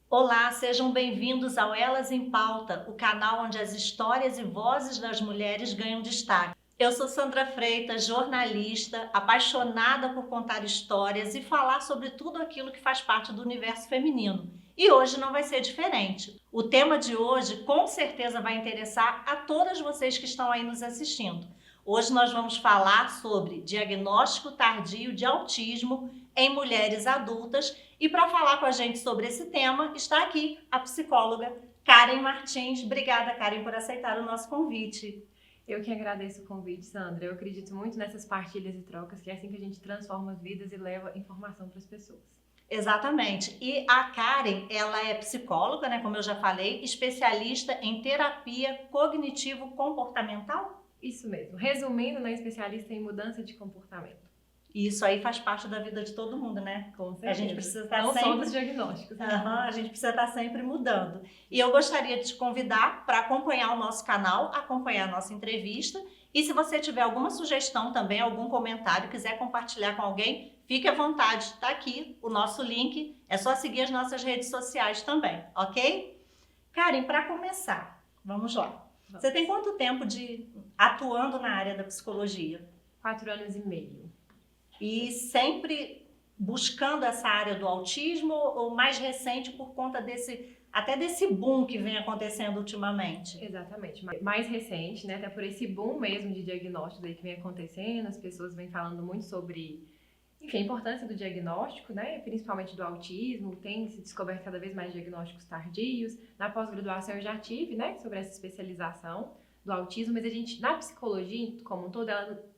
Olá, sejam bem-vindos ao Elas em Pauta, o canal onde as histórias e vozes das mulheres ganham destaque. Eu sou Sandra Freitas, jornalista, apaixonada por contar histórias e falar sobre tudo aquilo que faz parte do universo feminino. E hoje não vai ser diferente. O tema de hoje com certeza vai interessar a todas vocês que estão aí nos assistindo. Hoje nós vamos falar sobre diagnóstico tardio de autismo em mulheres adultas e para falar com a gente sobre esse tema está aqui a psicóloga Karen Martins. Obrigada, Karen, por aceitar o nosso convite. Eu que agradeço o convite, Sandra. Eu acredito muito nessas partilhas e trocas, que é assim que a gente transforma as vidas e leva informação para as pessoas. Exatamente. E a Karen, ela é psicóloga, né, como eu já falei, especialista em terapia cognitivo-comportamental? Isso mesmo. Resumindo, né, especialista em mudança de comportamento. E isso aí faz parte da vida de todo mundo, né? Com certeza. A gente precisa estar Não sempre... só dos diagnósticos. A gente precisa estar sempre mudando. E eu gostaria de te convidar para acompanhar o nosso canal, acompanhar a nossa entrevista. E se você tiver alguma sugestão também, algum comentário, quiser compartilhar com alguém, fique à vontade. Está aqui o nosso link. É só seguir as nossas redes sociais também, ok? Karen, para começar, vamos lá. Você tem quanto tempo atuando na área da psicologia? 4 anos e meio. E sempre buscando essa área do autismo ou mais recente por conta desse boom que vem acontecendo ultimamente? Exatamente. Mais recente, né? Até por esse boom mesmo de diagnóstico aí que vem acontecendo, as pessoas vêm falando muito sobre, enfim, a importância do diagnóstico, né? Principalmente do autismo, tem se descoberto cada vez mais diagnósticos tardios. Na pós-graduação eu já tive, né, sobre essa especialização do autismo, mas a gente, na psicologia como um todo,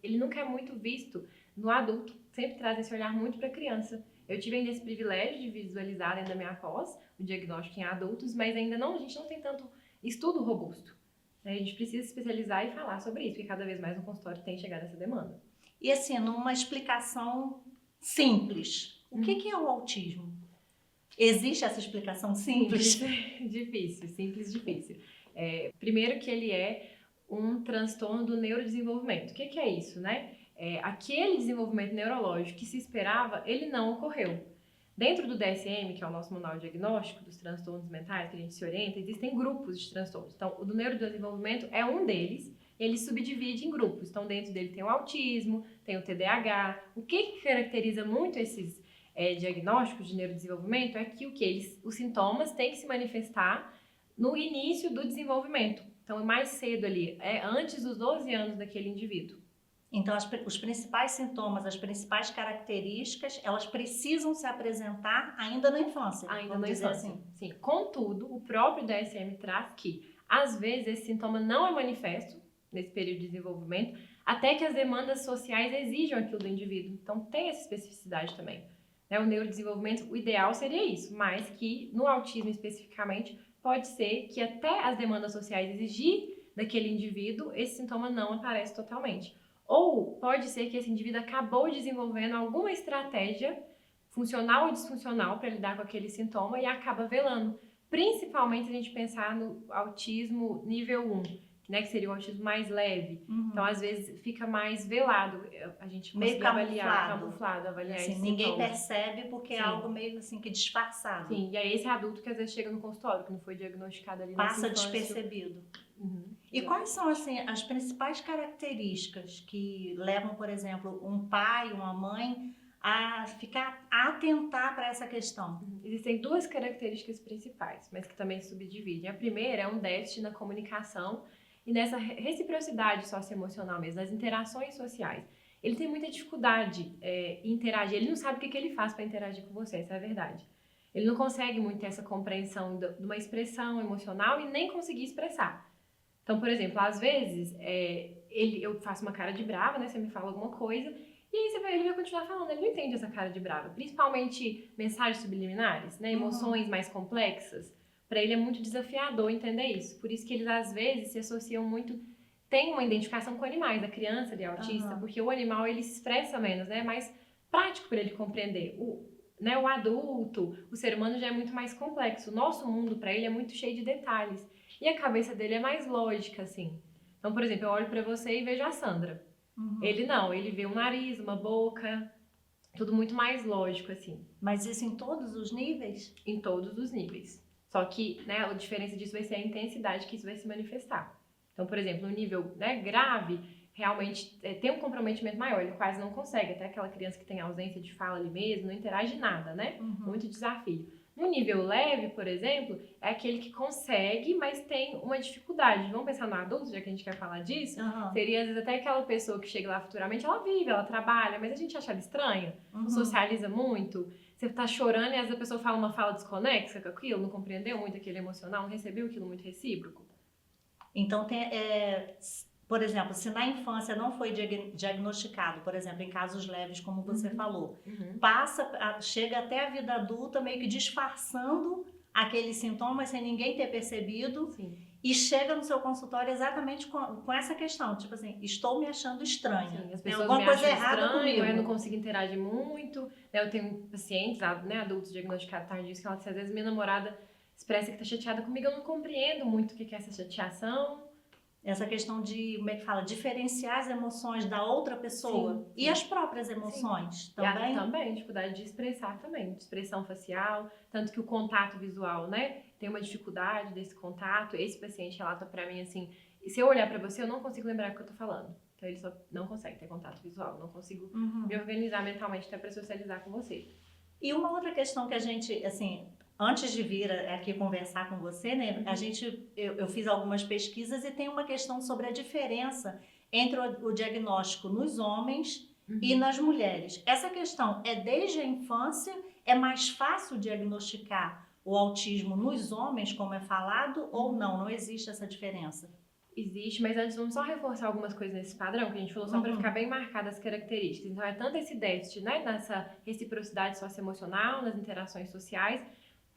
ele nunca é muito visto no adulto, sempre traz esse olhar muito para a criança. Eu tive ainda esse privilégio de visualizar dentro da minha pós o diagnóstico em adultos, mas ainda não, a gente não tem tanto estudo robusto. A gente precisa se especializar e falar sobre isso, porque cada vez mais no consultório tem chegado essa demanda. E assim, numa explicação simples, o que é o autismo? Existe essa explicação simples? Simples, difícil. Primeiro que ele é um transtorno do neurodesenvolvimento. O que é isso, né? Aquele desenvolvimento neurológico que se esperava, ele não ocorreu. Dentro do DSM, que é o nosso manual diagnóstico dos transtornos mentais, que a gente se orienta, existem grupos de transtornos. Então, o do neurodesenvolvimento é um deles, ele subdivide em grupos. Então, dentro dele tem o autismo, tem o TDAH. O que caracteriza muito esses diagnósticos de neurodesenvolvimento é que os sintomas têm que se manifestar no início do desenvolvimento. Então, é mais cedo ali, antes dos 12 anos daquele indivíduo. Então, os principais sintomas, as principais características, elas precisam se apresentar ainda na infância. Ainda na infância, assim. Sim. Contudo, o próprio DSM traz que, às vezes, esse sintoma não é manifesto nesse período de desenvolvimento, até que as demandas sociais exijam aquilo do indivíduo. Então, tem essa especificidade também. O neurodesenvolvimento, o ideal seria isso, mas que, no autismo especificamente, pode ser que até as demandas sociais exigir daquele indivíduo, esse sintoma não aparece totalmente. Ou pode ser que esse indivíduo acabou desenvolvendo alguma estratégia funcional ou disfuncional para lidar com aquele sintoma e acaba velando. Principalmente se a gente pensar no autismo nível 1, né, que seria o autismo mais leve. Uhum. Então, às vezes, fica mais velado. A gente consegue camuflado, avaliar assim, esse ninguém sintoma. Percebe porque é algo meio assim que disfarçado. Sim, e aí esse adulto que às vezes chega no consultório, que não foi diagnosticado ali passa despercebido. Uhum. E quais são assim as principais características que levam, por exemplo, um pai, uma mãe a atentar para essa questão? Existem 2 características principais, mas que também se subdividem. A primeira é um déficit na comunicação e nessa reciprocidade socioemocional mesmo, nas interações sociais. Ele tem muita dificuldade em interagir, ele não sabe o que ele faz para interagir com você, essa é a verdade. Ele não consegue muito ter essa compreensão de uma expressão emocional e nem conseguir expressar. Então, por exemplo, às vezes eu faço uma cara de brava, né? Você me fala alguma coisa e aí ele vai continuar falando, ele não entende essa cara de brava. Principalmente mensagens subliminares, né? Emoções mais complexas. Para ele é muito desafiador entender isso. Por isso que eles, às vezes, se associam muito... Tem uma identificação com animais, a criança ali, autista, porque o animal, ele se expressa menos, né? É mais prático para ele compreender. O adulto, o ser humano já é muito mais complexo. O nosso mundo, para ele, é muito cheio de detalhes. E a cabeça dele é mais lógica, assim. Então, por exemplo, eu olho pra você e vejo a Sandra. Ele não, ele vê um nariz, uma boca, Tudo muito mais lógico, assim, Mas isso em todos os níveis? em todos os níveis. Só que, né, a diferença disso vai ser a intensidade que isso vai se manifestar. Então, por exemplo, no nível, né, grave, realmente tem um comprometimento maior, ele quase não consegue. Até aquela criança que tem ausência de fala ali mesmo, não interage nada, né? Muito desafio. No nível leve, por exemplo, é aquele que consegue, mas tem uma dificuldade. Vamos pensar no adulto, já que a gente quer falar disso? Seria, às vezes, até aquela pessoa que chega lá futuramente, ela vive, ela trabalha, mas a gente acha ela estranha, não socializa muito. Você tá chorando e às vezes a pessoa fala uma fala desconexa com aquilo, não compreendeu muito aquele emocional, não recebeu aquilo muito recíproco. Então, por exemplo, se na infância não foi diagnosticado, por exemplo, em casos leves, como você falou, chega até a vida adulta meio que disfarçando aqueles sintomas sem ninguém ter percebido. Sim. E chega no seu consultório exatamente com essa questão, tipo assim, estou me achando estranha. Sim, as Tem pessoas alguma me coisa acham errada estranho, comigo. eu não consigo interagir muito. Né? Eu tenho pacientes, né, adultos diagnosticados tardios, que ela diz, às vezes minha namorada expressa que tá chateada comigo, eu não compreendo muito o que é essa chateação. Essa questão de, como é que fala, diferenciar as emoções da outra pessoa. Sim, e as próprias emoções também. E também, dificuldade de expressar também, de expressão facial, tanto que o contato visual, né, tem uma dificuldade desse contato. Esse paciente relata pra mim assim, se eu olhar pra você, eu não consigo lembrar o que eu tô falando. Então ele só não consegue ter contato visual, não consigo me organizar mentalmente até pra socializar com você. E uma outra questão que a gente, assim, antes de vir aqui conversar com você, né, eu fiz algumas pesquisas e tem uma questão sobre a diferença entre o diagnóstico nos homens e nas mulheres. Essa questão é desde a infância, é mais fácil diagnosticar o autismo nos homens, como é falado, ou não? Não existe essa diferença? Existe, mas antes vamos só reforçar algumas coisas nesse padrão que a gente falou, só para ficar bem marcadas as características. Então é tanto esse déficit, né, nessa reciprocidade socioemocional, nas interações sociais,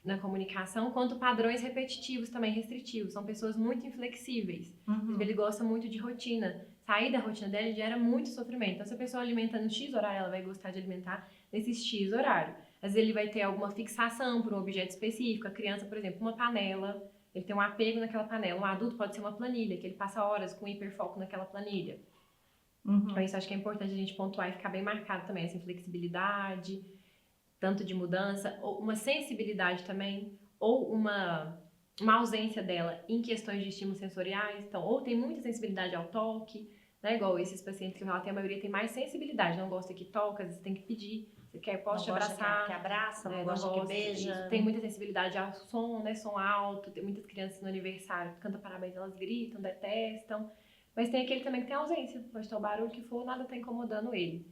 na comunicação, quanto padrões repetitivos também restritivos. São pessoas muito inflexíveis. Ele gosta muito de rotina. Sair da rotina dele gera muito sofrimento. Então se a pessoa alimenta no X horário, ela vai gostar de alimentar nesse X horário. Às vezes ele vai ter alguma fixação por um objeto específico. A criança, por exemplo, uma panela. Ele tem um apego naquela panela. Um adulto pode ser uma planilha, que ele passa horas com hiperfoco naquela planilha. Então isso acho que é importante a gente pontuar e ficar bem marcado também, essa inflexibilidade, tanto de mudança, ou uma sensibilidade também, ou uma ausência dela em questões de estímulos sensoriais. Então, ou tem muita sensibilidade ao toque, né? Igual esses pacientes que eu relatei, a maioria tem mais sensibilidade, não gosta que toca, às vezes tem que pedir. Você quer, posso te abraçar. Que abraça, né? não gosta que beija. Isso. Tem muita sensibilidade ao som, né? Som alto. Tem muitas crianças no aniversário que cantam parabéns, elas gritam, detestam. Mas tem aquele também que tem ausência. Pode ter o barulho que for, nada tá incomodando ele.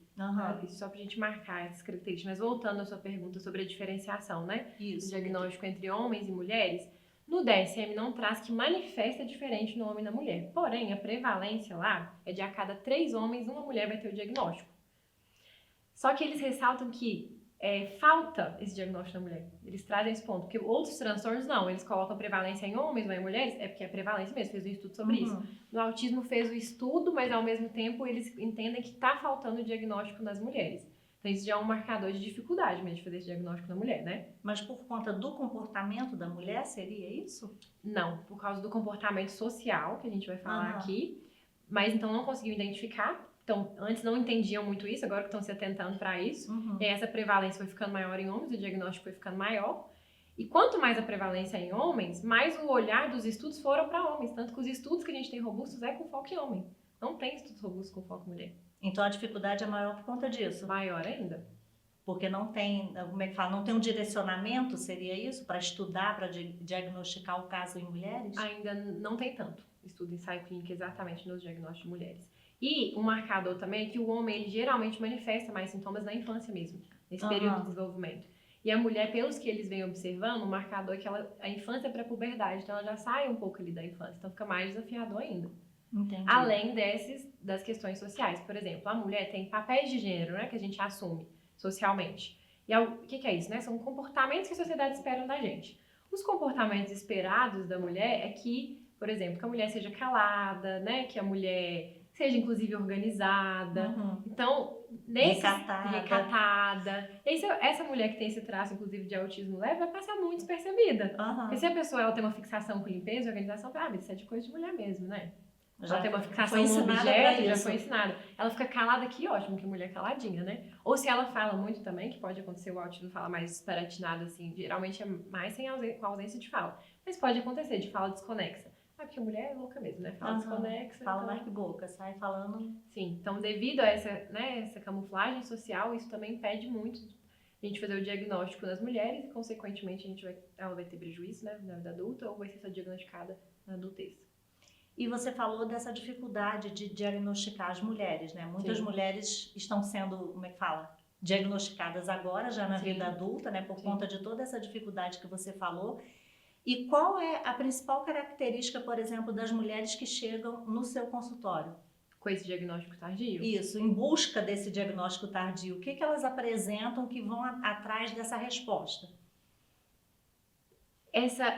Isso só pra gente marcar essas características. Mas voltando à sua pergunta sobre a diferenciação, né? Isso. Do diagnóstico entre homens e mulheres. No DSM não traz que manifesta diferente no homem e na mulher. Porém, a prevalência lá é de a cada 3 homens, uma mulher vai ter o diagnóstico. Só que eles ressaltam que falta esse diagnóstico na mulher. Eles trazem esse ponto. Porque outros transtornos não. Eles colocam prevalência em homens ou em mulheres. É porque é prevalência mesmo. Fez um estudo sobre isso. No autismo fez o estudo, mas ao mesmo tempo eles entendem que está faltando o diagnóstico nas mulheres. Então isso já é um marcador de dificuldade mesmo de fazer esse diagnóstico na mulher, né? Mas por conta do comportamento da mulher, seria isso? Não, por causa do comportamento social, que a gente vai falar aqui. Mas então não conseguiu identificar. Então, antes não entendiam muito isso, agora que estão se atentando para isso. E essa prevalência foi ficando maior em homens, o diagnóstico foi ficando maior. E quanto mais a prevalência em homens, mais o olhar dos estudos foram para homens. Tanto que os estudos que a gente tem robustos é com foco em homem. Não tem estudos robustos com foco em mulher. Então a dificuldade é maior por conta disso? Maior ainda. Porque não tem, como é que fala, não tem um direcionamento, seria isso? Para estudar, para diagnosticar o caso em mulheres? Ainda não tem tanto estudo em ensaio clínico exatamente nos diagnósticos de mulheres. E um marcador também é que o homem, ele geralmente manifesta mais sintomas na infância mesmo, nesse período de desenvolvimento. E a mulher, pelos que eles vêm observando, o marcador é que a infância é para a puberdade, então ela já sai um pouco ali da infância, então fica mais desafiador ainda. Entendi. Além das questões sociais. Por exemplo, a mulher tem papéis de gênero, né, que a gente assume socialmente. E o que é isso, né? São comportamentos que a sociedade espera da gente. Os comportamentos esperados da mulher é que, por exemplo, que a mulher seja calada, né, que a mulher seja inclusive organizada. Então, recatada. Essa mulher que tem esse traço, inclusive, de autismo leve, vai passar muito despercebida. Porque se a pessoa ela tem uma fixação com limpeza e organização, mas isso é de coisa de mulher mesmo, né? Ela tem uma fixação foi no ensinada pra objeto, já isso. foi ensinada. Ela fica calada aqui, ótimo, que mulher caladinha, né? Ou se ela fala muito também, que pode acontecer o autismo falar mais disparatinado, assim, geralmente é mais com ausência de fala. Mas pode acontecer de fala desconexa. Ah, porque a mulher é louca mesmo, né? Fala desconexa. Fala então... mais que boca, sai falando. Sim, então devido a essa camuflagem social, isso também impede muito a gente fazer o diagnóstico nas mulheres e, consequentemente, ela vai ter prejuízo, né, na vida adulta ou vai ser só diagnosticada na adultez. E você falou dessa dificuldade de diagnosticar as mulheres, né? Muitas Sim. mulheres estão sendo, como é que fala? Diagnosticadas agora, já na Sim. vida adulta, né? Por Sim. conta de toda essa dificuldade que você falou. E qual é a principal característica, por exemplo, das mulheres que chegam no seu consultório? Com esse diagnóstico tardio? Isso, em busca desse diagnóstico tardio. O que elas apresentam que vão atrás dessa resposta? Essa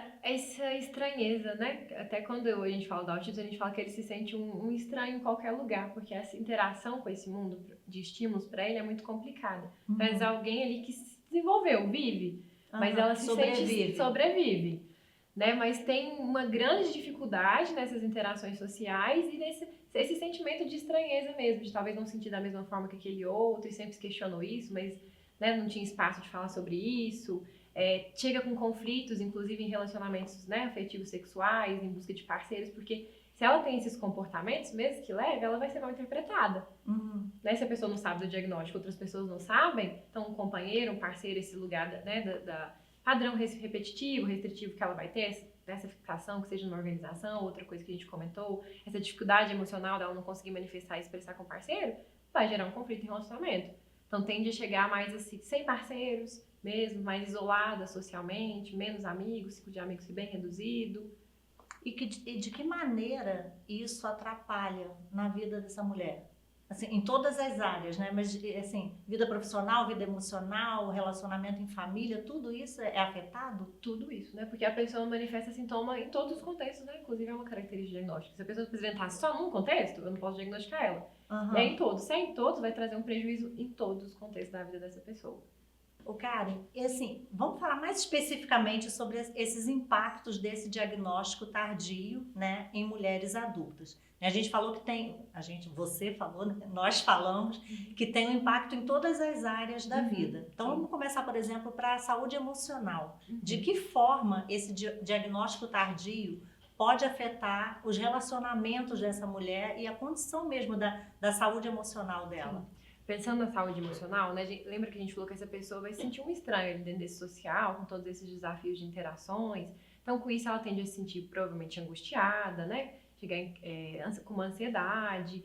estranheza, né? Até quando a gente fala do autismo, a gente fala que ele se sente um estranho em qualquer lugar, porque essa interação com esse mundo de estímulos para ele é muito complicada. Mas alguém ali que se desenvolveu, vive, mas ela se sente sobrevive, né? Mas tem uma grande dificuldade nessas interações sociais e esse sentimento de estranheza mesmo, de talvez não sentir da mesma forma que aquele outro, e sempre se questionou isso, mas, né, não tinha espaço de falar sobre isso. Chega com conflitos, inclusive em relacionamentos, né, afetivos sexuais, em busca de parceiros, porque se ela tem esses comportamentos, mesmo que leve, ela vai ser mal interpretada. Né? Se a pessoa não sabe do diagnóstico, outras pessoas não sabem, então um companheiro, um parceiro, esse lugar da padrão repetitivo, restritivo que ela vai ter, dessa fixação, que seja numa organização, outra coisa que a gente comentou, essa dificuldade emocional dela não conseguir manifestar e expressar com o parceiro, vai gerar um conflito em relacionamento. Então tende a chegar mais assim, sem parceiros, mesmo, mais isolada socialmente, menos amigos, ciclo de amigos bem reduzido. E de que maneira isso atrapalha na vida dessa mulher? Assim, em todas as áreas, né? Mas, assim, vida profissional, vida emocional, relacionamento em família, tudo isso é afetado? Tudo isso, né? Porque a pessoa manifesta sintoma em todos os contextos, né? Inclusive é uma característica diagnóstica. Se a pessoa apresentar só num contexto, eu não posso diagnosticar ela. E é em todos. Se é em todos, vai trazer um prejuízo em todos os contextos da vida dessa pessoa. Ô Karen, e assim, vamos falar mais especificamente sobre esses impactos desse diagnóstico tardio, né, em mulheres adultas. A gente falou que você falou, né, nós falamos que tem um impacto em todas as áreas da vida. Então vamos começar, por exemplo, para a saúde emocional. De que forma esse diagnóstico tardio pode afetar os relacionamentos dessa mulher e a condição mesmo da saúde emocional dela? Pensando na saúde emocional, né, lembra que a gente falou que essa pessoa vai se sentir um estranho ali dentro desse social, com todos esses desafios de interações. Então, com isso, ela tende a se sentir provavelmente angustiada, né? Chegar com uma ansiedade,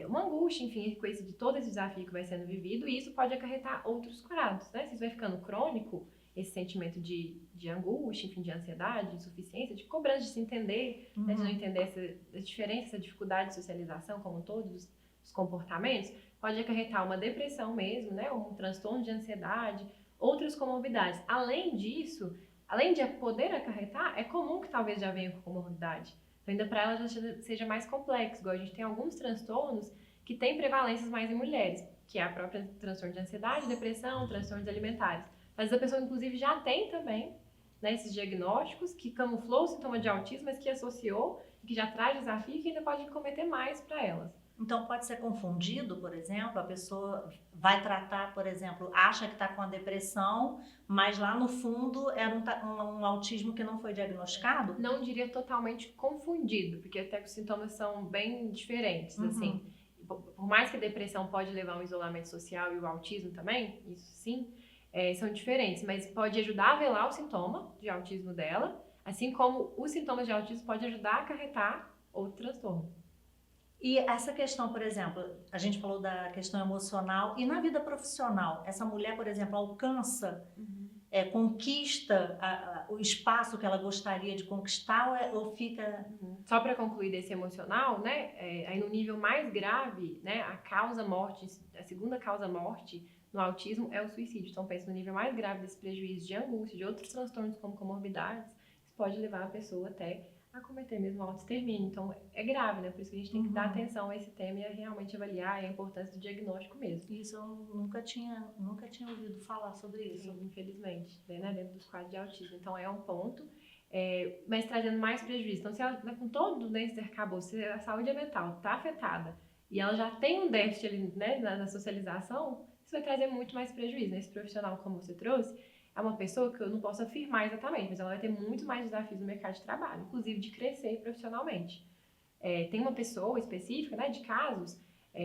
uma angústia, enfim, com esse de todo esse desafio que vai sendo vivido. E isso pode acarretar outros quadros, né? Se isso vai ficando crônico, esse sentimento de angústia, enfim, de ansiedade, de insuficiência, de cobrança de se entender, né, de não entender essa diferença, essa dificuldade de socialização como um todo, dos comportamentos, pode acarretar uma depressão mesmo, né, um transtorno de ansiedade, outras comorbidades. Além disso, além de poder acarretar, é comum que talvez já venha com comorbidade. Então, ainda para ela já seja mais complexo, igual a gente tem alguns transtornos que têm prevalências mais em mulheres, que é a própria transtorno de ansiedade, depressão, transtornos alimentares. Mas a pessoa, inclusive, já tem também, né, esses diagnósticos que camuflou o sintoma de autismo, mas que associou, que já traz desafio e que ainda pode cometer mais para elas. Então pode ser confundido, por exemplo, a pessoa vai tratar, por exemplo, acha que está com a depressão, mas lá no fundo era um autismo que não foi diagnosticado? Não diria totalmente confundido, porque até os sintomas são bem diferentes, assim. Por mais que a depressão pode levar a um isolamento social e o autismo também, isso sim, são diferentes, mas pode ajudar a velar o sintoma de autismo dela, assim como os sintomas de autismo podem ajudar a acarretar outro transtorno. E essa questão, por exemplo, a gente falou da questão emocional, e na vida profissional, essa mulher, por exemplo, alcança, conquista o espaço que ela gostaria de conquistar ou fica... Só para concluir desse emocional, né, aí no nível mais grave, né, a segunda causa morte no autismo é o suicídio. Então pensa no nível mais grave desse prejuízo de angústia, de outros transtornos como comorbidades, isso pode levar a pessoa até a cometer mesmo autoextermínio. Então é grave, né? Por isso que a gente tem que dar atenção a esse tema e realmente avaliar a importância do diagnóstico mesmo. Isso eu nunca tinha ouvido falar sobre isso. Sim, infelizmente, né? Dentro dos quadros de autismo. Então é um ponto. mas trazendo mais prejuízo. Então, se ela com todo, né, esse arcabouço, se a saúde mental está afetada e ela já tem um déficit ali, né, na socialização, isso vai trazer muito mais prejuízo. Né? Esse profissional, como você trouxe, é uma pessoa que eu não posso afirmar exatamente, mas ela vai ter muito mais desafios no mercado de trabalho, inclusive de crescer profissionalmente. Tem uma pessoa específica, né, de casos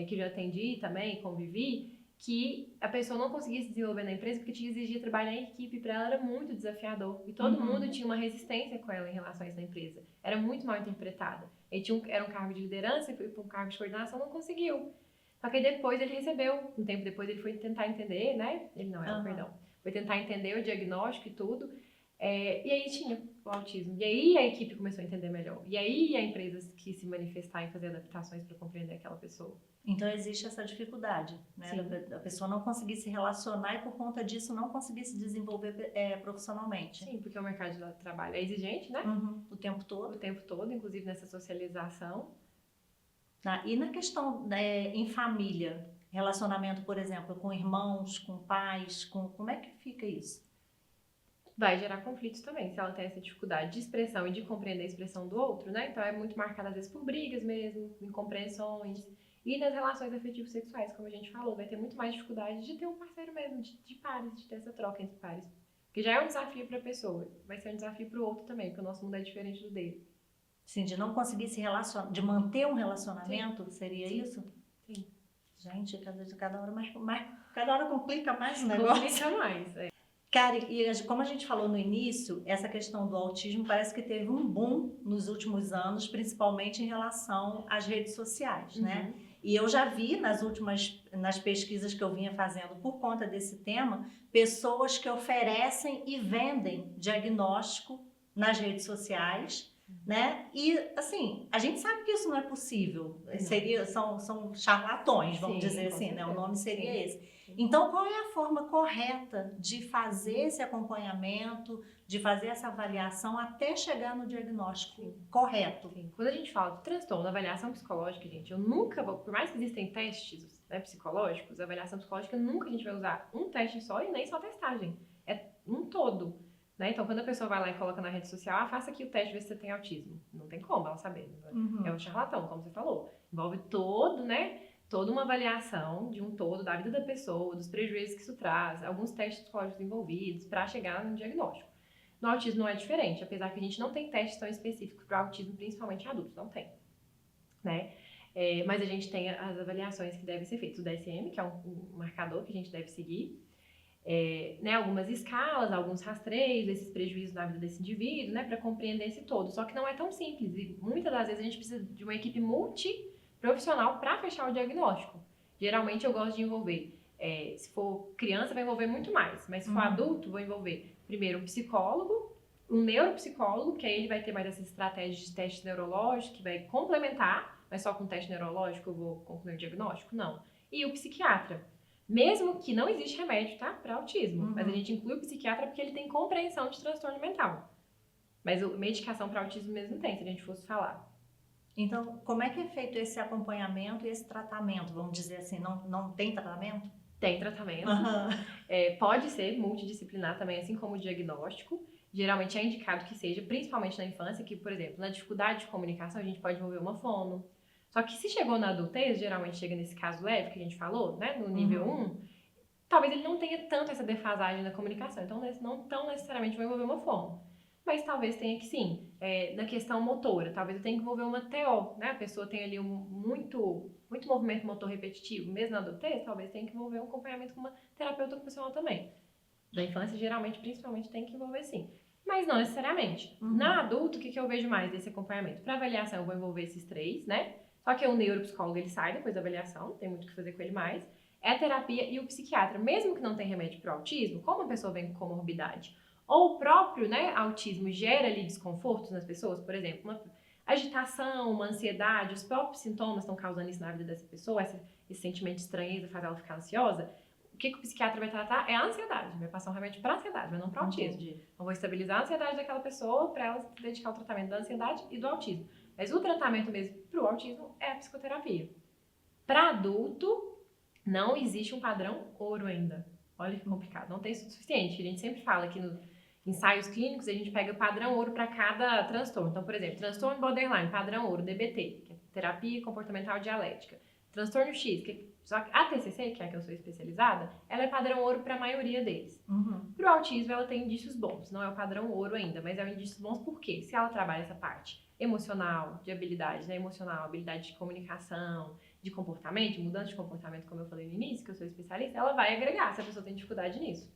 que eu já atendi também, convivi, que a pessoa não conseguia se desenvolver na empresa porque te exigia trabalhar em equipe, para ela era muito desafiador. E todo mundo tinha uma resistência com ela em relação a isso na empresa. Era muito mal interpretada. Ele era um cargo de liderança e foi para um cargo de coordenação, não conseguiu. Só que depois ele recebeu, um tempo depois ele foi tentar entender, né? Ele não, ela, perdão. Foi tentar entender o diagnóstico e tudo. E aí tinha o autismo. E aí a equipe começou a entender melhor. E aí a empresa quis se manifestar em fazer adaptações para compreender aquela pessoa. Então existe essa dificuldade, né? Da pessoa não conseguir se relacionar e por conta disso não conseguir se desenvolver profissionalmente. Sim, porque o mercado de trabalho é exigente, né? O tempo todo. O tempo todo, inclusive nessa socialização. E na questão em família, relacionamento, por exemplo, com irmãos, com pais, como é que fica isso? Vai gerar conflitos também, se ela tem essa dificuldade de expressão e de compreender a expressão do outro, né? Então é muito marcada às vezes por brigas mesmo, incompreensões. E nas relações afetivas sexuais, como a gente falou, vai ter muito mais dificuldade de ter um parceiro mesmo, de pares, de ter essa troca entre pares. Porque já é um desafio para a pessoa, vai ser um desafio para o outro também, porque o nosso mundo é diferente do dele. Sim, de não conseguir se relacionar, de manter um relacionamento, sim. Seria sim. isso? Sim. Gente, cada hora complica mais o negócio. Complica mais, Cara, e como a gente falou no início, essa questão do autismo parece que teve um boom nos últimos anos, principalmente em relação às redes sociais, né? E eu já vi nas pesquisas que eu vinha fazendo por conta desse tema, pessoas que oferecem e vendem diagnóstico nas redes sociais, né? E assim, a gente sabe que isso não é possível. São charlatões, vamos dizer assim, né? O nome seria esse. Então, qual é a forma correta de fazer esse acompanhamento, de fazer essa avaliação até chegar no diagnóstico correto? Sim. Quando a gente fala de transtorno, avaliação psicológica, gente, eu nunca vou, por mais que existem testes, né, psicológicos, avaliação psicológica, nunca a gente vai usar um teste só e nem só testagem. É um todo. Né? Então, quando a pessoa vai lá e coloca na rede social, faça aqui o teste, vê se você tem autismo. Não tem como ela saber. É um charlatão, como você falou. Envolve toda uma avaliação de um todo da vida da pessoa, dos prejuízos que isso traz, alguns testes psicológicos envolvidos para chegar no diagnóstico. No autismo não é diferente, apesar que a gente não tem testes tão específicos para autismo, principalmente em adultos, não tem. Né? Mas a gente tem as avaliações que devem ser feitas. O DSM, que é um marcador que a gente deve seguir, né, algumas escalas, alguns rastreios desses prejuízos na vida desse indivíduo, né, para compreender esse todo. Só que não é tão simples e muitas das vezes a gente precisa de uma equipe multiprofissional para fechar o diagnóstico. Geralmente eu gosto de envolver, se for criança vai envolver muito mais, mas se for adulto vou envolver primeiro um psicólogo, um neuropsicólogo, que aí ele vai ter mais essas estratégias de teste neurológico, que vai complementar, mas só com teste neurológico eu vou concluir o diagnóstico? Não. E o psiquiatra. Mesmo que não existe remédio, tá? Para autismo. Mas a gente inclui o psiquiatra porque ele tem compreensão de transtorno mental. Mas a medicação para autismo mesmo não tem, se a gente fosse falar. Então, como é que é feito esse acompanhamento e esse tratamento? Vamos dizer assim, não tem tratamento? Tem tratamento. Pode ser multidisciplinar também, assim como o diagnóstico. Geralmente é indicado que seja, principalmente na infância, que, por exemplo, na dificuldade de comunicação, a gente pode envolver uma fono. Só que se chegou na adultez, geralmente chega nesse caso leve que a gente falou, né, no nível 1, talvez ele não tenha tanto essa defasagem na comunicação, então não tão necessariamente vai envolver uma fono. Mas talvez tenha que sim. Na questão motora, talvez eu tenha que envolver uma TO, né, a pessoa tem ali muito movimento motor repetitivo, mesmo na adultez, talvez tenha que envolver um acompanhamento com uma terapeuta ocupacional também. Da infância, geralmente, principalmente, tem que envolver sim. Mas não necessariamente. Na adulto, o que eu vejo mais desse acompanhamento? Para avaliação, eu vou envolver esses 3, né? Só que o neuropsicólogo, ele sai depois da avaliação, não tem muito o que fazer com ele mais. É a terapia e o psiquiatra. Mesmo que não tenha remédio para o autismo, como a pessoa vem com comorbidade, ou o próprio, né, autismo gera ali desconfortos nas pessoas, por exemplo, uma agitação, uma ansiedade, os próprios sintomas estão causando isso na vida dessa pessoa, esse sentimento de estranheza faz ela ficar ansiosa. O que o psiquiatra vai tratar é a ansiedade, vai passar um remédio para ansiedade, mas não para autismo. Então, vou estabilizar a ansiedade daquela pessoa para ela se dedicar ao tratamento da ansiedade e do autismo. Mas o tratamento mesmo para o autismo é a psicoterapia. Para adulto, não existe um padrão ouro ainda. Olha que complicado. Não tem isso suficiente. A gente sempre fala aqui ensaios clínicos, a gente pega padrão ouro para cada transtorno. Então, por exemplo, transtorno borderline, padrão ouro, DBT, que é terapia comportamental dialética. Transtorno X, só que a TCC, que é a que eu sou especializada, ela é padrão ouro para a maioria deles. Para o autismo, ela tem indícios bons. Não é o padrão ouro ainda, mas é o indícios bons porque se ela trabalha essa parte emocional, de habilidade, né? Emocional, habilidade de comunicação, de comportamento, de mudança de comportamento, como eu falei no início, que eu sou especialista, ela vai agregar se a pessoa tem dificuldade nisso.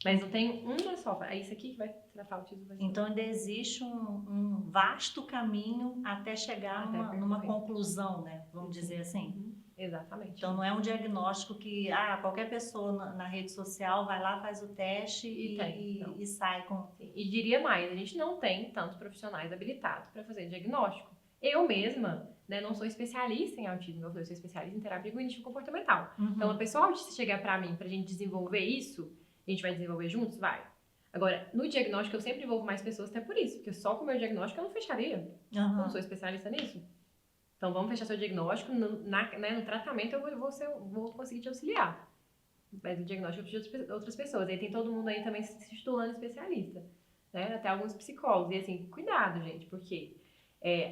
Mas não tem uma só. É isso aqui que vai tratar o autismo. Então ainda existe um vasto caminho até chegar numa conclusão, né? Vamos dizer assim. Exatamente. Então não é um diagnóstico que qualquer pessoa na rede social vai lá, faz o teste e sai com... E diria mais, a gente não tem tantos profissionais habilitados para fazer diagnóstico. Eu mesma, né, não sou especialista em autismo, eu sou especialista em terapia cognitivo comportamental. Então a pessoa autista chegar para mim pra gente desenvolver isso, a gente vai desenvolver juntos? Vai. Agora, no diagnóstico eu sempre envolvo mais pessoas até por isso, porque só com o meu diagnóstico eu não fecharia. Eu não sou especialista nisso. Então vamos fechar seu diagnóstico, no tratamento eu vou conseguir te auxiliar. Mas no diagnóstico eu preciso de outras pessoas. Aí tem todo mundo aí também se titulando especialista, né? Até alguns psicólogos. E assim, cuidado, gente, porque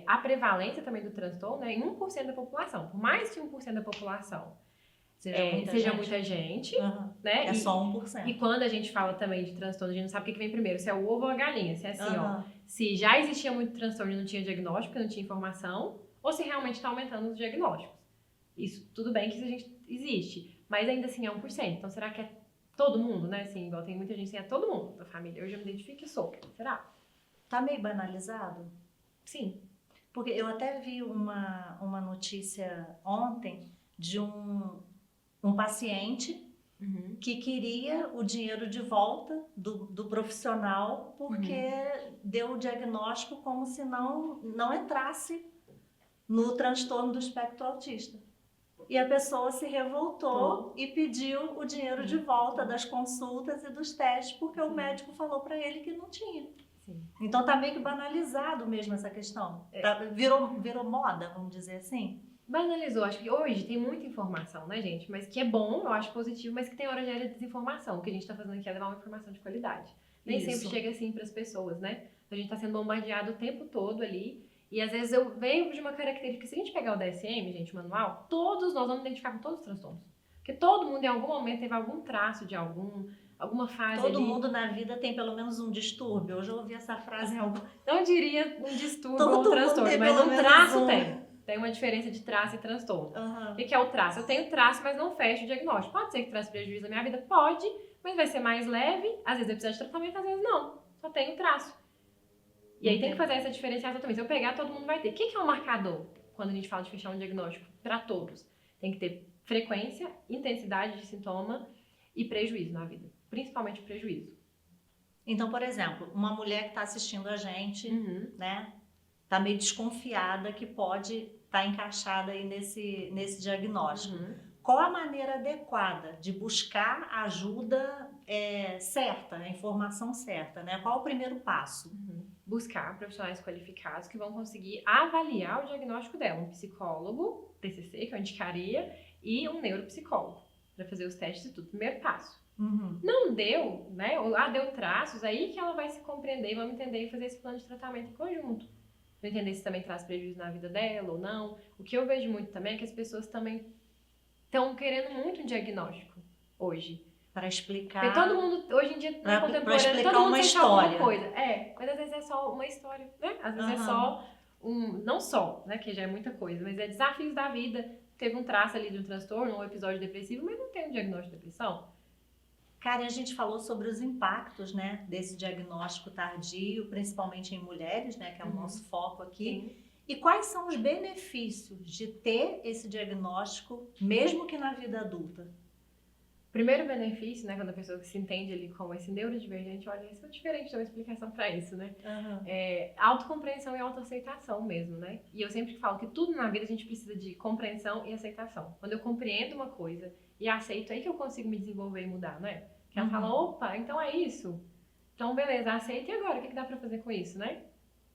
a prevalência também do transtorno é em 1% da população. Por mais que 1% da população seja muita gente, né? É só 1%. E quando a gente fala também de transtorno, a gente não sabe o que vem primeiro, se é o ovo ou a galinha. Se é assim, se já existia muito transtorno e não tinha diagnóstico, não tinha informação, ou se realmente está aumentando os diagnósticos. Isso, tudo bem que isso a gente existe, mas ainda assim é 1%. Então, será que é todo mundo, né? Assim, igual tem muita gente assim, é todo mundo da família. Eu já me identifico e sou. Será? Tá meio banalizado? Sim. Porque eu até vi uma notícia ontem de um paciente que queria o dinheiro de volta do profissional porque deu o diagnóstico como se não entrasse no transtorno do espectro autista. E a pessoa se revoltou e pediu o dinheiro de volta das consultas e dos testes porque o médico falou para ele que não tinha. Sim. Então tá meio que banalizado mesmo essa questão. Virou moda, vamos dizer assim. Banalizou. Acho que hoje tem muita informação, né, gente? Mas que é bom, eu acho positivo, mas que tem hora de desinformação. O que a gente tá fazendo aqui é levar uma informação de qualidade. Nem sempre chega assim para as pessoas, né? A gente tá sendo bombardeado o tempo todo ali. E às vezes eu venho de uma característica, se a gente pegar o DSM, gente, o manual, todos nós vamos identificar com todos os transtornos. Porque todo mundo em algum momento teve algum traço de alguma fase Todo mundo na vida tem pelo menos um distúrbio. Hoje eu ouvi essa frase em algum... Não diria um distúrbio ou um transtorno, mas um traço tem. Tem uma diferença de traço e transtorno. O que é o traço? Eu tenho traço, mas não fecho o diagnóstico. Pode ser que traz prejuízo na minha vida? Pode, mas vai ser mais leve. Às vezes eu preciso de tratamento, às vezes não. Só tenho traço. E aí tem que fazer essa diferenciação também. Se eu pegar, todo mundo vai ter. O que é um marcador quando a gente fala de fechar um diagnóstico? Para todos. Tem que ter frequência, intensidade de sintoma e prejuízo na vida. Principalmente prejuízo. Então, por exemplo, uma mulher que está assistindo a gente, né? Está meio desconfiada que pode estar encaixada aí nesse diagnóstico. Qual a maneira adequada de buscar a ajuda certa, a informação certa, né? Qual o primeiro passo? Buscar profissionais qualificados que vão conseguir avaliar o diagnóstico dela. Um psicólogo, TCC, que eu indicaria, e um neuropsicólogo, para fazer os testes e tudo. Primeiro passo. Não deu, né? Deu traços, aí que ela vai se compreender, vamos entender e fazer esse plano de tratamento em conjunto. Para entender se também traz prejuízo na vida dela ou não. O que eu vejo muito também é que as pessoas também estão querendo muito um diagnóstico hoje. Para explicar. Porque todo mundo, hoje em dia, na contemporânea, todo mundo sente alguma coisa. Mas às vezes é só uma história, né? Às vezes é só não só, né? Que já é muita coisa, mas é desafios da vida. Teve um traço ali de um transtorno, um episódio depressivo, mas não tem um diagnóstico de depressão. Cara, a gente falou sobre os impactos, né, desse diagnóstico tardio, principalmente em mulheres, né, que é o nosso foco aqui. E quais são os benefícios de ter esse diagnóstico, mesmo que na vida adulta? Primeiro benefício, né, quando a pessoa se entende ali como esse neurodivergente, olha, isso é diferente, tem uma explicação para isso, né? Autocompreensão e autoaceitação mesmo, né? E eu sempre falo que tudo na vida a gente precisa de compreensão e aceitação. Quando eu compreendo uma coisa e aceito, aí que eu consigo me desenvolver e mudar, né? Que ela fala, opa, então é isso. Então, beleza, aceita e agora? O que dá pra fazer com isso, né?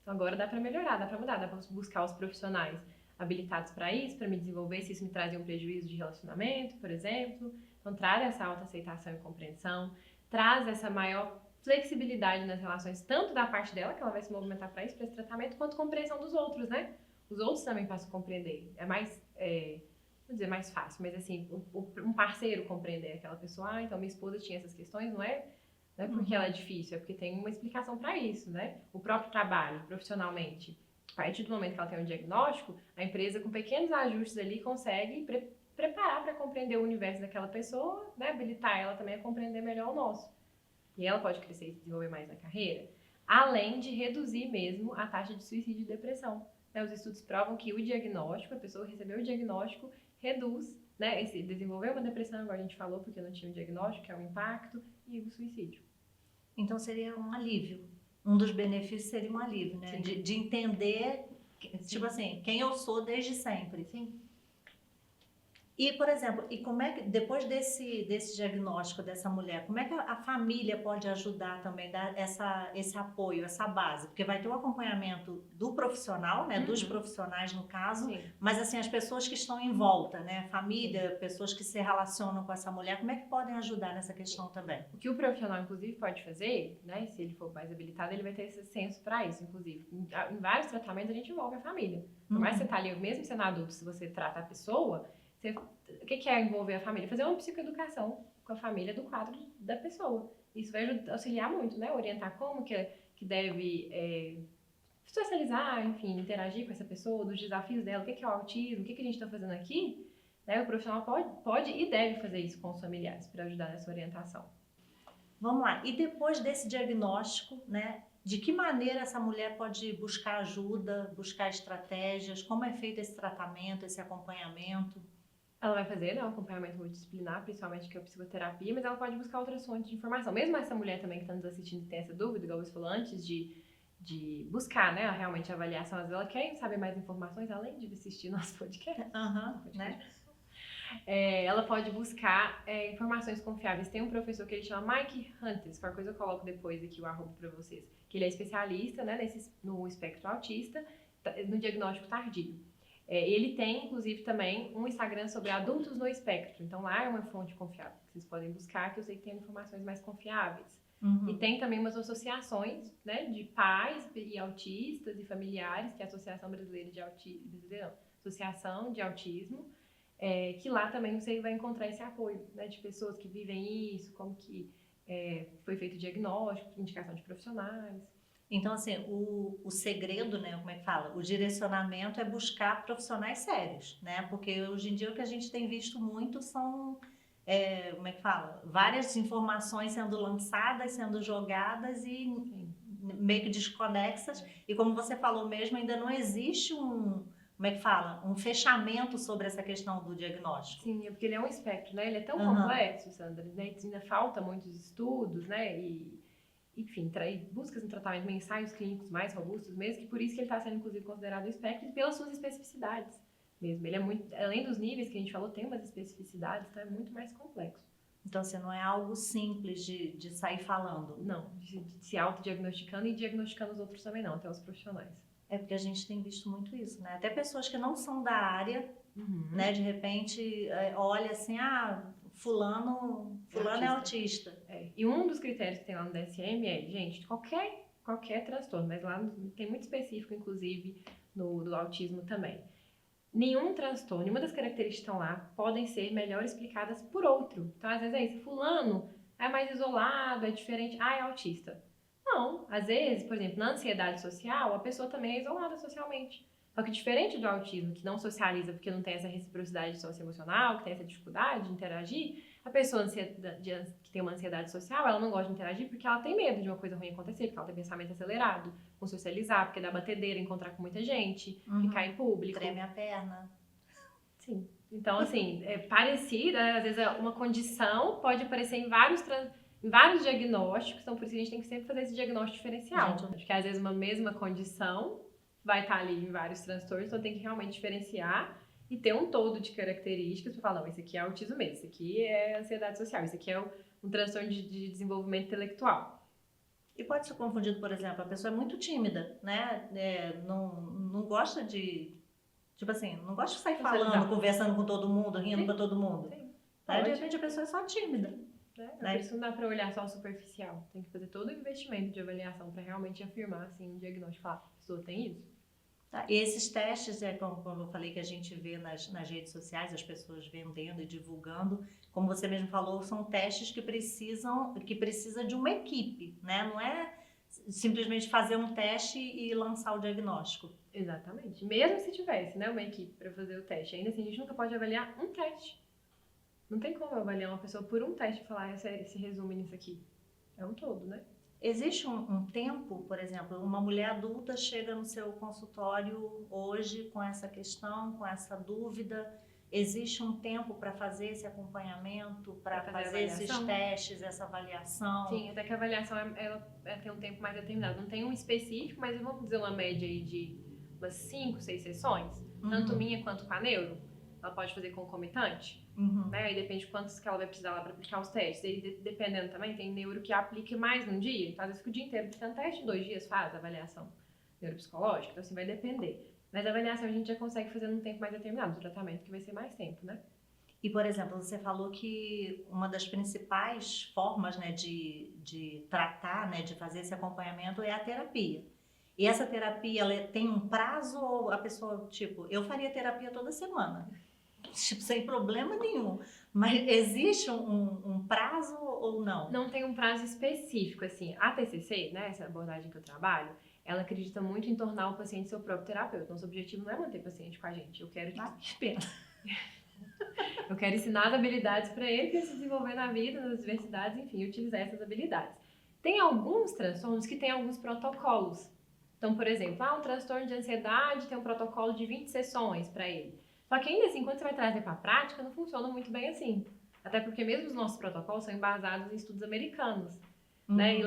Então, agora dá pra melhorar, dá pra mudar, dá pra buscar os profissionais habilitados pra isso, pra me desenvolver, se isso me trazia um prejuízo de relacionamento, por exemplo. Então, traz essa autoaceitação e compreensão, traz essa maior flexibilidade nas relações, tanto da parte dela, que ela vai se movimentar para isso, para esse tratamento, quanto compreensão dos outros, né? Os outros também passam a compreender. É mais, vou dizer mais fácil, mas assim, um parceiro compreender aquela pessoa, então minha esposa tinha essas questões, não é porque ela é difícil, é porque tem uma explicação para isso, né? O próprio trabalho, profissionalmente, a partir do momento que ela tem um diagnóstico, a empresa, com pequenos ajustes ali, consegue preparar para compreender o universo daquela pessoa, né? Habilitar ela também a compreender melhor o nosso. E ela pode crescer e se desenvolver mais na carreira, além de reduzir mesmo a taxa de suicídio e depressão. Né? Os estudos provam que o diagnóstico, a pessoa recebeu o diagnóstico, reduz, né? Desenvolver uma depressão, igual a gente falou, porque não tinha o diagnóstico, que é o impacto, e o suicídio. Então seria um alívio. Um dos benefícios seria um alívio, né? De entender, tipo assim, quem eu sou desde sempre. Sim. E, por exemplo, e como é que, depois desse diagnóstico dessa mulher, como é que a família pode ajudar também, dar esse apoio, essa base? Porque vai ter o acompanhamento do profissional, né, dos profissionais no caso, Sim. mas assim, as pessoas que estão em volta, né, família, pessoas que se relacionam com essa mulher, como é que podem ajudar nessa questão também? O que o profissional, inclusive, pode fazer, né, se ele for mais habilitado, ele vai ter esse senso para isso, inclusive. Em vários tratamentos a gente envolve a família. Por mais que você tá ali, mesmo sendo adulto, se você trata a pessoa, o que é envolver a família? Fazer uma psicoeducação com a família do quadro da pessoa. Isso vai auxiliar muito, né? Orientar como que deve socializar, enfim, interagir com essa pessoa, dos desafios dela, o que é o autismo, o que a gente está fazendo aqui. Né? O profissional pode e deve fazer isso com os familiares para ajudar nessa orientação. Vamos lá. E depois desse diagnóstico, né? De que maneira essa mulher pode buscar ajuda, buscar estratégias? Como é feito esse tratamento, esse acompanhamento? Ela vai fazer, né, um acompanhamento multidisciplinar, principalmente que é a psicoterapia, mas ela pode buscar outras fontes de informação. Mesmo essa mulher também que está nos assistindo e tem essa dúvida, igual você falou antes, de buscar, né, realmente a avaliação, às vezes ela quer saber mais informações, além de assistir nosso podcast. Né? Ela pode buscar informações confiáveis. Tem um professor que ele chama Mike Hunters, qualquer coisa eu coloco depois aqui o arroba para vocês, que ele é especialista, né, no espectro autista, no diagnóstico tardio. Ele tem, inclusive, também um Instagram sobre adultos no espectro. Então, lá é uma fonte confiável que vocês podem buscar, que eu sei que tem informações mais confiáveis. E tem também umas associações, né, de pais e autistas e familiares, que é a Associação Brasileira de Associação de Autismo, que lá também você vai encontrar esse apoio, né, de pessoas que vivem isso, como que foi feito o diagnóstico, indicação de profissionais. Então, assim, o segredo, né, como é que fala? O direcionamento é buscar profissionais sérios, né? Porque hoje em dia o que a gente tem visto muito são, como é que fala? Várias informações sendo lançadas, sendo jogadas e meio que desconexas. E como você falou mesmo, ainda não existe como é que fala? Um fechamento sobre essa questão do diagnóstico. Sim, é porque ele é um espectro, né? Ele é tão complexo, Sandra, né? Ainda falta muitos estudos, né? Enfim, buscas em tratamento, ensaios clínicos mais robustos mesmo, que por isso que ele está sendo, inclusive, considerado espectro, e pelas suas especificidades mesmo. Ele é muito, além dos níveis que a gente falou, tem umas especificidades, então é muito mais complexo. Então, assim, não é algo simples de sair falando. Não, de se autodiagnosticando e diagnosticando os outros também não, até os profissionais. É porque a gente tem visto muito isso, né? Até pessoas que não são da área, né? De repente, olha assim, fulano é autista. E um dos critérios que tem lá no DSM gente, qualquer transtorno, mas lá tem muito específico, inclusive, do autismo também. Nenhum transtorno, nenhuma das características que estão lá podem ser melhor explicadas por outro. Então, às vezes é isso, fulano é mais isolado, é diferente, é autista. Não, às vezes, por exemplo, na ansiedade social, a pessoa também é isolada socialmente. Só que diferente do autismo, que não socializa porque não tem essa reciprocidade socioemocional, que tem essa dificuldade de interagir, a pessoa que tem uma ansiedade social, ela não gosta de interagir porque ela tem medo de uma coisa ruim acontecer, porque ela tem pensamento acelerado, com socializar, porque dá batedeira, encontrar com muita gente, ficar em público. Treme a perna. Sim. Então, assim, é parecida, às vezes uma condição pode aparecer em vários diagnósticos, então por isso a gente tem que sempre fazer esse diagnóstico diferencial. Acho que às vezes uma mesma condição vai estar ali em vários transtornos, então tem que realmente diferenciar e ter um todo de características para falar, não, esse aqui é autismo mesmo, esse aqui é ansiedade social, esse aqui é um transtorno de desenvolvimento intelectual. E pode ser confundido, por exemplo, a pessoa é muito tímida, né? Não gosta de, tipo assim, não gosta de sair falando, conversando com todo mundo, rindo para todo mundo. Sim, Aí, de repente, a pessoa é só tímida. Por isso não dá para olhar só o superficial. Tem que fazer todo o investimento de avaliação para realmente afirmar, assim, um diagnóstico. Falar, a pessoa tem isso. Tá. E esses testes, como eu falei, que a gente vê nas redes sociais, as pessoas vendendo e divulgando, como você mesmo falou, são testes que precisa de uma equipe, né? Não é simplesmente fazer um teste e lançar o diagnóstico. Exatamente. Mesmo se tivesse, né, uma equipe para fazer o teste, ainda assim a gente nunca pode avaliar um teste. Não tem como avaliar uma pessoa por um teste e falar, se resume nisso aqui. É um todo, né? Existe um tempo, por exemplo, uma mulher adulta chega no seu consultório hoje com essa questão, com essa dúvida. Existe um tempo para fazer esse acompanhamento, para fazer esses testes, essa avaliação? Sim, até que a avaliação ela tem um tempo mais determinado. Não tem um específico, mas vamos dizer uma média aí de umas 5, 6 sessões, tanto minha quanto com a neuro. Ela pode fazer concomitante, né? Aí depende de quantos que ela vai precisar lá para aplicar os testes. E dependendo também, tem neuro que aplica mais num dia. Então, às vezes, fica o dia inteiro aplicando teste, 2 dias faz a avaliação neuropsicológica. Então, assim, vai depender. Mas a avaliação a gente já consegue fazer num tempo mais determinado. O tratamento que vai ser mais tempo, né? E, por exemplo, você falou que uma das principais formas, né, de tratar, né, de fazer esse acompanhamento é a terapia. E essa terapia, ela tem um prazo ou a pessoa, tipo, eu faria terapia toda semana, tipo, sem problema nenhum. Mas existe um prazo ou não? Não tem um prazo específico, assim. A TCC, né, essa abordagem que eu trabalho, ela acredita muito em tornar o paciente seu próprio terapeuta. Nosso objetivo não é manter o paciente com a gente. Eu quero que pena. Eu quero ensinar as habilidades para ele, para ele se desenvolver na vida, nas diversidades, enfim, utilizar essas habilidades. Tem alguns transtornos que têm alguns protocolos. Então, por exemplo, um transtorno de ansiedade tem um protocolo de 20 sessões para ele. Só que ainda assim, quando você vai trazer para a prática, não funciona muito bem assim. Até porque mesmo os nossos protocolos são embasados em estudos americanos. Né?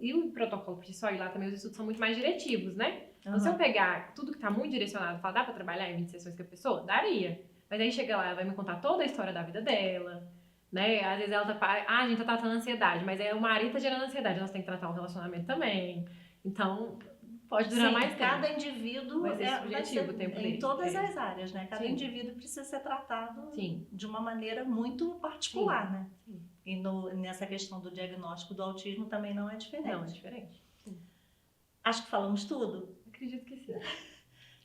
E o protocolo por si só, e lá também os estudos são muito mais diretivos, né? Então, se eu pegar tudo que está muito direcionado e falar, dá para trabalhar em 20 sessões com a pessoa? Daria. Mas aí chega lá, ela vai me contar toda a história da vida dela, né? Às vezes ela tá, a gente tá tratando ansiedade, mas aí o marido tá gerando ansiedade, nós temos que tratar o relacionamento também. Então, pode durar mais tempo. Cada indivíduo vai ser subjetivo o tempo dele. Em todas as áreas, né? Cada indivíduo precisa ser tratado de uma maneira muito particular, né? E nessa questão do diagnóstico do autismo também não é diferente. Não é diferente. Acho que falamos tudo. Acredito que sim.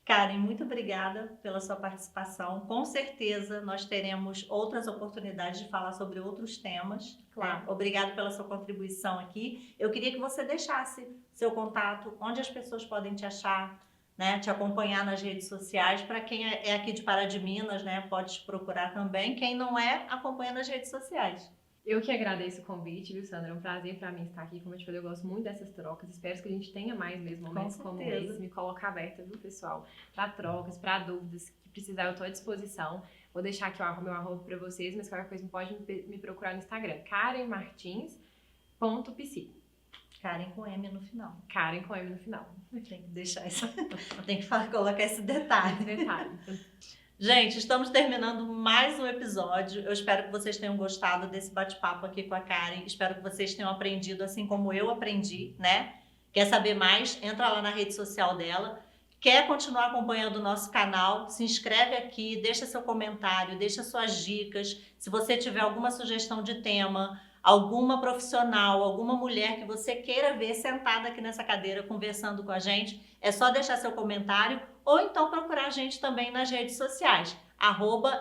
Karen, muito obrigada pela sua participação. Com certeza nós teremos outras oportunidades de falar sobre outros temas. Claro. Obrigada pela sua contribuição aqui. Eu queria que você deixasse seu contato, onde as pessoas podem te achar, né, te acompanhar nas redes sociais. Para quem é aqui de Pará de Minas, né, pode te procurar também. Quem não é, acompanha nas redes sociais. Eu que agradeço o convite, viu, Sandra? É um prazer para mim estar aqui. Como eu te falei, eu gosto muito dessas trocas. Espero que a gente tenha mais mesmo momentos como esse. Me coloco aberta, viu, pessoal? Para trocas, para dúvidas, que precisar, eu estou à disposição. Vou deixar aqui o meu arroba para vocês, mas qualquer coisa pode me procurar no Instagram. KarenMartins.psi. Karen com M no final. Karen com M no final. Tem que deixar isso. Tem que colocar esse detalhe. Detalhe. Gente, estamos terminando mais um episódio. Eu espero que vocês tenham gostado desse bate-papo aqui com a Karen. Espero que vocês tenham aprendido assim como eu aprendi, né? Quer saber mais? Entra lá na rede social dela. Quer continuar acompanhando o nosso canal? Se inscreve aqui, deixa seu comentário, deixa suas dicas. Se você tiver alguma sugestão de tema, alguma profissional, alguma mulher que você queira ver sentada aqui nessa cadeira conversando com a gente, é só deixar seu comentário ou então procurar a gente também nas redes sociais,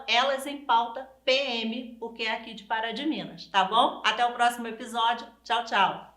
@elasempauta_pm, porque é aqui de Pará de Minas, tá bom? Até o próximo episódio. Tchau, tchau!